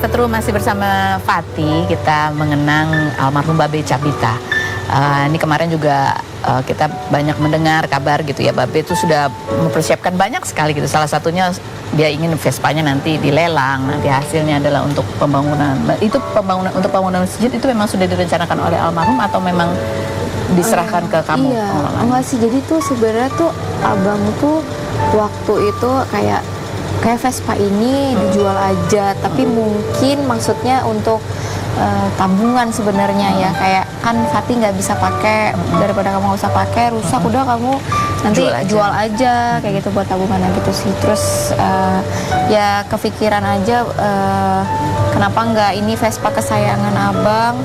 After True masih bersama Fatih, kita mengenang almarhum Babe Cabita. Ini kemarin juga kita banyak mendengar kabar gitu ya, Babe itu sudah mempersiapkan banyak sekali gitu. Salah satunya dia ingin Vespanya nanti dilelang, nanti hasilnya adalah untuk pembangunan. Itu untuk pembangunan masjid itu memang sudah direncanakan oleh almarhum atau memang diserahkan ke kamu? Iya, enggak sih. Jadi tuh sebenarnya tuh abang tuh waktu itu kayak Vespa ini dijual aja, tapi mungkin maksudnya untuk tabungan sebenarnya ya, kayak kan Fatih nggak bisa pakai, daripada kamu nggak usah pakai rusak, udah kamu nanti jual aja kayak gitu buat tabungan gitu sih. Terus ya kepikiran aja, kenapa nggak ini Vespa kesayangan abang,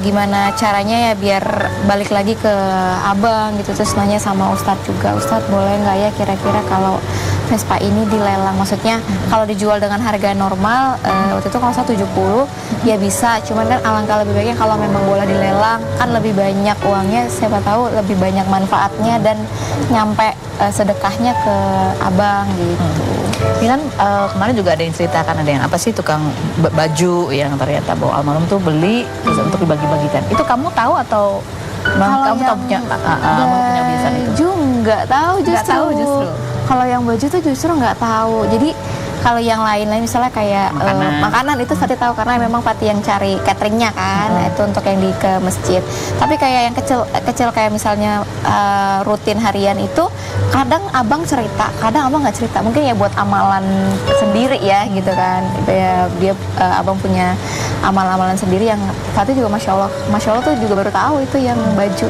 gimana caranya ya biar balik lagi ke abang gitu. Terus nanya sama Ustadz juga, Ustadz boleh nggak ya kira-kira kalau Vespa ini dilelang, maksudnya kalau dijual dengan harga normal waktu itu kalau 170 ya bisa, cuman kan alangkah lebih baiknya kalau memang boleh dilelang, kan lebih banyak uangnya, siapa tahu lebih banyak manfaatnya dan nyampe sedekahnya ke abang gitu. Ini kan kemarin juga ada yang ceritakan, ada yang apa sih tukang baju yang ternyata bahwa almarhum tuh beli terus untuk dibagi-bagikan. Itu kamu tahu atau kamu tahu punya kebiasaan itu? Nggak tahu justru. Kalau yang baju tuh justru nggak tahu. Jadi kalau yang lain-lain misalnya kayak makanan itu Fatih tahu karena memang Fatih yang cari cateringnya kan, itu untuk yang ke masjid. Tapi kayak yang kecil kayak misalnya rutin harian itu kadang abang cerita, kadang abang nggak cerita. Mungkin ya buat amalan sendiri ya gitu kan. Ya, dia abang punya amalan-amalan sendiri yang Fatih juga masya Allah tuh juga baru tahu itu yang baju.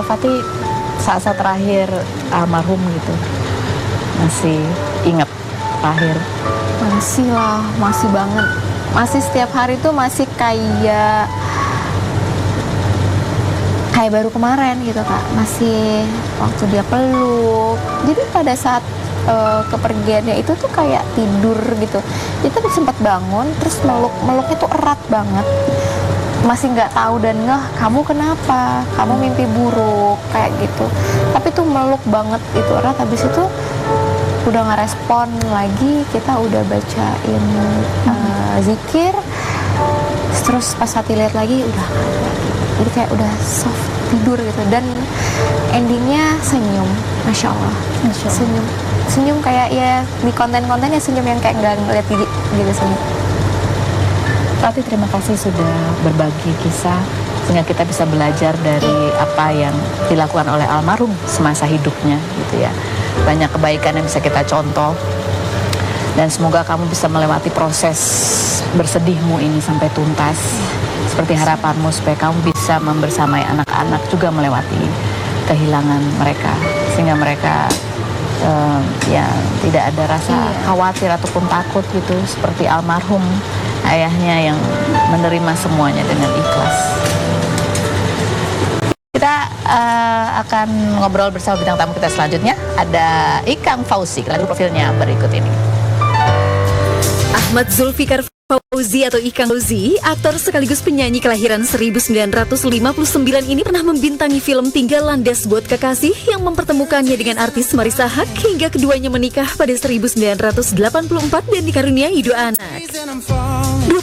Fatih saat-saat terakhir almarhum gitu masih ingat terakhir? Masih lah, masih banget. Masih setiap hari tuh masih kayak baru kemarin gitu Kak. Masih waktu dia peluk. Jadi pada saat kepergiannya itu tuh kayak tidur gitu. Dia tuh sempat bangun terus meluknya tuh erat banget. Masih nggak tahu dan kamu kenapa, kamu mimpi buruk kayak gitu, tapi tuh meluk banget itu erat. Habis itu udah nggak respon lagi, kita udah bacain zikir, terus pas Fatih lihat lagi udah nggak ada lagi, jadi kayak udah soft tidur gitu. Dan endingnya senyum, masya Allah. Senyum kayak ya di konten-kontennya senyum yang kayak nggak ngeliat gigi gitu, senyum. Fatih, terima kasih sudah berbagi kisah sehingga kita bisa belajar dari apa yang dilakukan oleh almarhum semasa hidupnya gitu ya. Banyak kebaikan yang bisa kita contoh dan semoga kamu bisa melewati proses bersedihmu ini sampai tuntas seperti harapanmu, supaya kamu bisa membersamai anak-anak juga melewati kehilangan mereka sehingga mereka ya tidak ada rasa khawatir ataupun takut gitu seperti almarhum ayahnya yang menerima semuanya dengan ikhlas. Kita akan ngobrol bersama bintang tamu kita selanjutnya. Ada Ikang Fauzi, lalu profilnya berikut ini. Ahmad Zulfikar Fauzi atau Ikang Fauzi, aktor sekaligus penyanyi kelahiran 1959 ini pernah membintangi film Tinggal Landas Buat Kekasih yang mempertemukannya dengan artis Marissa Haque hingga keduanya menikah pada 1984 dan dikaruniai 2 anak.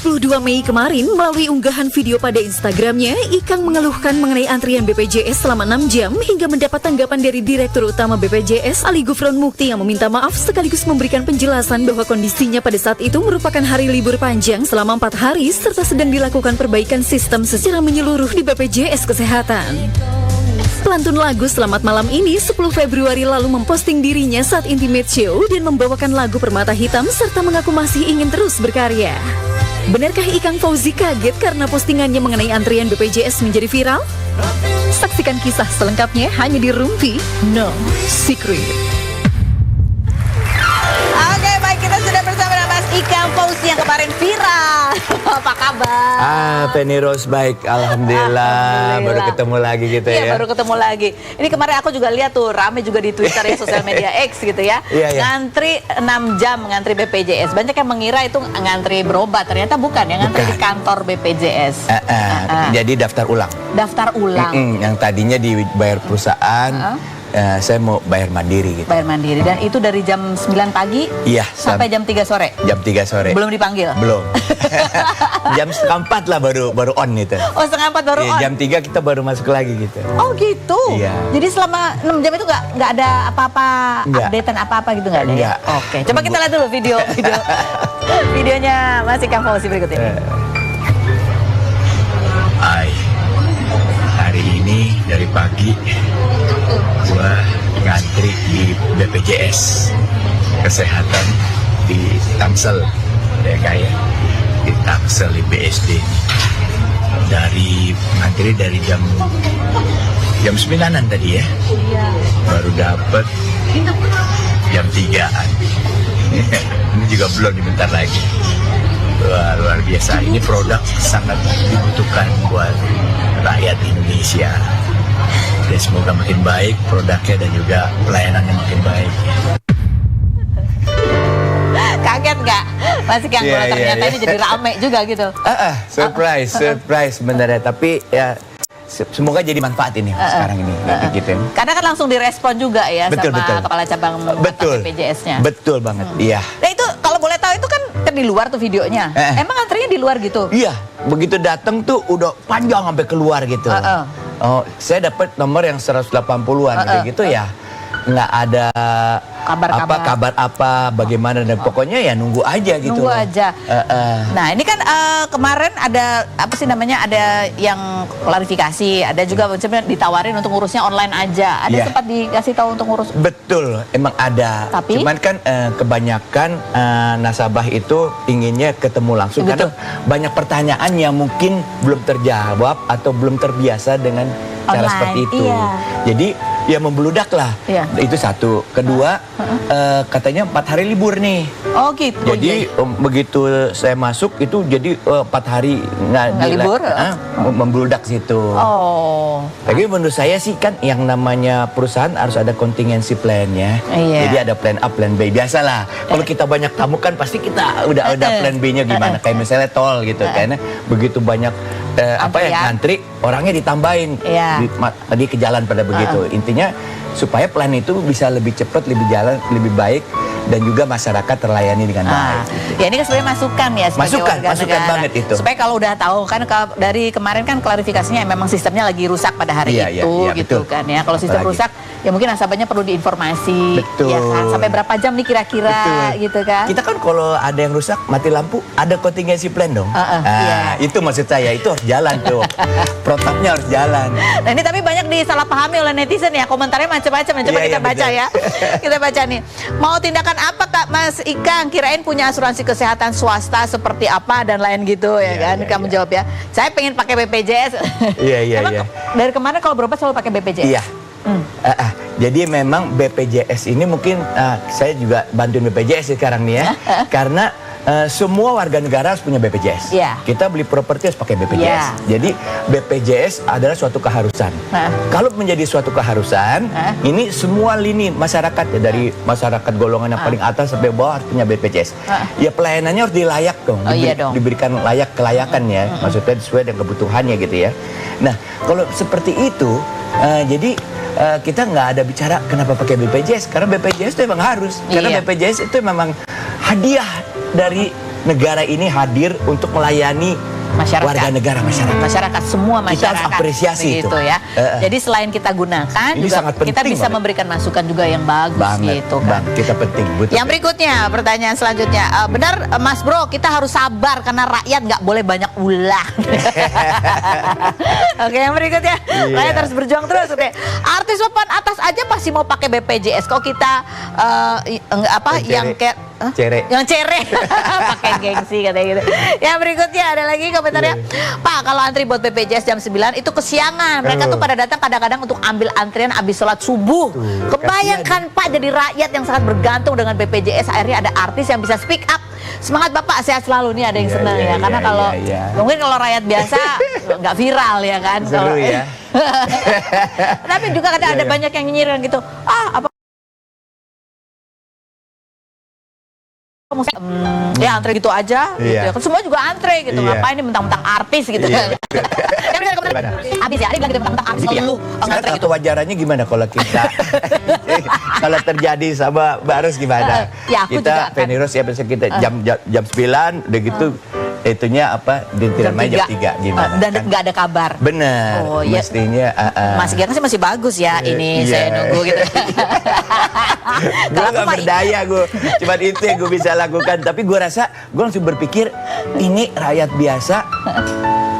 22 Mei kemarin, melalui unggahan video pada Instagramnya, Ikang mengeluhkan mengenai antrian BPJS selama 6 jam hingga mendapat tanggapan dari Direktur Utama BPJS Ali Gufron Mukti yang meminta maaf sekaligus memberikan penjelasan bahwa kondisinya pada saat itu merupakan hari libur panjang selama 4 hari serta sedang dilakukan perbaikan sistem secara menyeluruh di BPJS Kesehatan. Pelantun lagu Selamat Malam ini 10 Februari lalu memposting dirinya saat Intimate Show dan membawakan lagu Permata Hitam serta mengaku masih ingin terus berkarya. Benarkah Ikang Fauzi kaget karena postingannya mengenai antrian BPJS menjadi viral? Saksikan kisah selengkapnya hanya di Rumpi No Secret. Oke, baik, kita sudah bersama dengan Mas Ikang Fauzi yang kemarin viral. Apa kabar? Penny Rose baik, alhamdulillah. Baru ketemu lagi gitu ya. Iya, baru ketemu lagi. Ini kemarin aku juga lihat tuh, rame juga di Twitter ya, sosial media X gitu ya. Ngantri 6 jam, ngantri BPJS. Banyak yang mengira itu ngantri berobat, ternyata bukan, yang ngantri di kantor BPJS. Jadi daftar ulang. Daftar ulang. Yang tadinya dibayar perusahaan, saya mau bayar mandiri gitu. Bayar mandiri. Dan itu dari jam 9 pagi Iya, sampai jam 3 sore? Jam 3 sore. Belum dipanggil? Belum. Jam setengah 4 lah baru on itu. Oh, setengah 4 baru Iya, on? jam 3 kita baru masuk lagi gitu. Oh gitu? Iya. Jadi selama 6 jam itu nggak ada apa-apa, Nggak. updatean apa-apa gitu nggak ada ya? Nggak. Oke, coba kita lihat dulu videonya Mas Ikang Fauzi berikut ini. Hai, hari ini dari pagi gua ngantri di BPJS Kesehatan di Tangsel, ya kayak di Tangsel di BSD. Ngantri dari jam 9-an tadi ya, baru dapet jam 3-an. Ini juga belum dibentar lagi. Wah, luar biasa, ini produk sangat dibutuhkan buat rakyat Indonesia. Dan semoga makin baik produknya dan juga pelayanannya makin baik. Kaget nggak Mas Ikang Iya, kalau iya, ternyata iya. ini jadi rame juga gitu? Surprise sebenarnya. Tapi ya semoga jadi manfaat ini sekarang ini gitu. Karena kan langsung direspon juga ya Betul, sama betul. kepala cabang Betul. BPJS-nya. Betul banget. Iya. Nah itu kalau boleh tahu itu kan di luar tuh videonya. Emang antrinya di luar gitu? Iya, begitu datang tuh udah panjang sampai keluar gitu. Oh, saya dapat nomor yang 180-an gitu ya. Nggak ada kabar apa bagaimana dan pokoknya ya nunggu aja gitu. Nunggu aja. Nah ini kan kemarin ada apa sih namanya, ada yang klarifikasi, ada juga sebenarnya ditawarin untuk ngurusnya online aja. Ada Iya. sempat dikasih tahu untuk ngurus. Betul, emang ada. Tapi? Cuman kan kebanyakan nasabah itu inginnya ketemu langsung Betul. karena banyak pertanyaan yang mungkin belum terjawab atau belum terbiasa dengan cara Online, seperti itu. iya. Jadi ya membludak lah. Iya. Itu satu. Kedua, katanya 4 hari libur nih. Oh gitu. Jadi begitu saya masuk itu jadi 4 hari Nggak libur? membludak situ. Oh. Tapi menurut saya sih kan yang namanya perusahaan harus ada contingency plan-nya. Iya. Jadi ada plan A, plan B. Biasalah. Kalau kita banyak tamu kan pasti kita udah ada plan B-nya gimana. Kayak misalnya tol gitu kan. Begitu banyak ngantri, orangnya ditambahin. Iya. Tadi ke jalan pada begitu. Intinya supaya plan itu bisa lebih cepat, lebih jalan, lebih baik dan juga masyarakat terlayani dengan baik. Ya ini kan sebenarnya masukan ya sebagai Masukan, warga masukan negara. banget itu. Supaya kalau udah tahu kan dari kemarin kan klarifikasinya memang sistemnya lagi rusak pada hari Iya, itu iya, gitu betul. kan ya. Kalau sistem Apalagi. rusak ya mungkin nasabahnya perlu diinformasi. Betul. Ya kan, sampai berapa jam nih kira-kira Betul. gitu kan. Kita kan kalau ada yang rusak, mati lampu, ada contingency plan dong. iya. Itu maksud saya, itu harus jalan tuh. Protapnya harus jalan. Nah ini tapi banyak disalahpahami oleh netizen ya, komentarnya macam-macam. Coba Iya, kita iya, baca betul. ya. Kita baca nih. Mau tindakan apa Kak Mas Ikang? Kirain punya asuransi kesehatan swasta seperti apa dan lain gitu ya Iya, kan. iya, Kamu iya. jawab ya. Saya pengen pakai BPJS. Iya, iya, Emang iya. dari kemarin kalau berobat selalu pakai BPJS? Iya. Jadi memang BPJS ini mungkin saya juga bantuin BPJS sekarang nih ya. Karena semua warga negara harus punya BPJS. Iya. Kita beli properti harus pakai BPJS. Iya. Jadi BPJS adalah suatu keharusan. Kalau menjadi suatu keharusan, ini semua lini masyarakat ya, dari masyarakat golongan yang paling atas sampai bawah harus punya BPJS. Ya pelayanannya harus dilayak dong, Oh, iya dong. diberikan kelayakan ya, maksudnya sesuai dengan kebutuhannya gitu ya. Nah kalau seperti itu, jadi kita nggak ada bicara kenapa pakai BPJS, karena BPJS itu memang harus, karena Iya. BPJS itu memang hadiah dari negara ini hadir untuk melayani Masyarakat. warga negara Masyarakat semua Kita harus masyarakat. apresiasi itu. Begitu ya. Jadi selain kita gunakan Ini juga sangat kita penting bisa banget. memberikan masukan juga yang bagus banget, gitu kan. kita penting. Betul. Yang berikutnya, pertanyaan selanjutnya, benar Mas Bro, kita harus sabar karena rakyat nggak boleh banyak ulah. Oke, yang berikutnya, Iya. rakyat harus berjuang terus. Oke. Artis papan atas aja pasti mau pakai BPJS. Kok kita yang kayak Cere. yang cere pakai gengsi katanya gitu. Yang berikutnya ada lagi komentarnya, Pak, kalau antri buat BPJS jam 9 itu kesiangan. Mereka tuh pada datang kadang-kadang untuk ambil antrian habis sholat subuh. Kebayangkan Pak, jadi rakyat yang sangat bergantung dengan BPJS, akhirnya ada artis yang bisa speak up. Semangat Bapak, sehat selalu nih, ada yang Iya, senang iya, ya. Karena iya, kalau iya. mungkin kalau rakyat biasa nggak viral ya kan. Seru Kalau- ya. Tapi juga kadang Iya, ada iya. banyak yang nyinyir gitu. Apa ya antre gitu aja gitu Iya. ya. Kan semua juga antre gitu. Iya. Ngapain nih mentang-mentang artis gitu Iya. kan. Ya benar kebetulan. Habis ya, dia bilang gitu mentang-mentang artis Iya. lu Sekarang ngantre gitu. kewajarannya gimana kalau kita kalau terjadi sama Mbak Ros gimana? Ya, aku kita juga kan. Penny Rose ya biasa kita jam 9 udah gitu itunya apa ditiran main jam 3 gimana? Dan kan? nggak ada kabar. Bener, Oh, iya. mestinya Mas Gilang sih masih bagus ya. Ini Iya. saya nunggu gitu. Gue Kalau aku gak mah berdaya gue, cuman itu yang gue bisa lakukan. Tapi gue rasa gue langsung berpikir ini rakyat biasa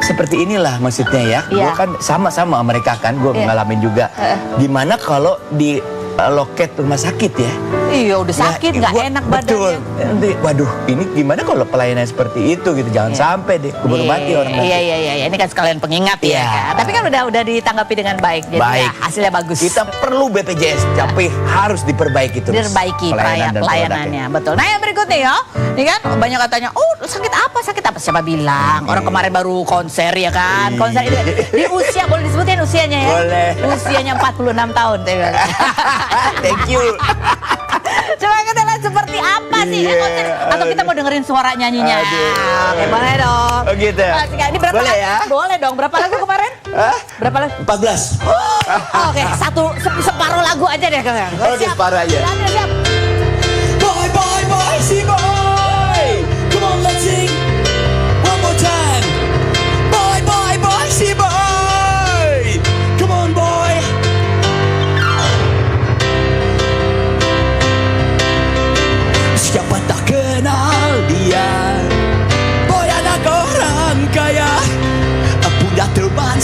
seperti inilah maksudnya ya. Gue Iya. kan sama-sama mereka kan, gue Iya. ngalamin juga. Gimana kalau di loket rumah sakit ya? Iya udah sakit nggak gua- enak betul. badannya. Nanti, waduh, ini gimana kalau pelayanan seperti itu gitu? Jangan Iya. sampai deh keburu mati orang nanti. Iya. Ini kan sekalian pengingat ya. Iya. Kan? Tapi kan udah ditanggapi dengan baik. Jadi Baik. ya, hasilnya bagus. Kita perlu BPJS, tapi harus diperbaiki terus. Diperbaiki dan pelayanannya. Betul. Nah yang berikutnya ya, ini kan banyak katanya, oh sakit apa? Siapa bilang? Orang kemarin baru konser ya kan? Konser itu di usia, boleh disebutin usianya ya? Boleh. Usianya 46 tahun. Thank you. Coba kita lihat seperti apa sih ya Iya, konser? Atau kita mau dengerin suara nyanyinya? Aduh. Oke, boleh dong. Oh, gitu. Ini berapa Boleh lagu? ya? Boleh dong. Berapa lagu kemarin? Hah? Berapa lagu? 14. Oke, separuh lagu aja deh kalian. Oke, separuh aja. Siap. Boy, boy, boy, see boy. Come on, let's sing one more time. Boy, boy, boy, see boy. Come on, boy. Siapa tak kenal dia? Boy, anak orang kaya, punya teman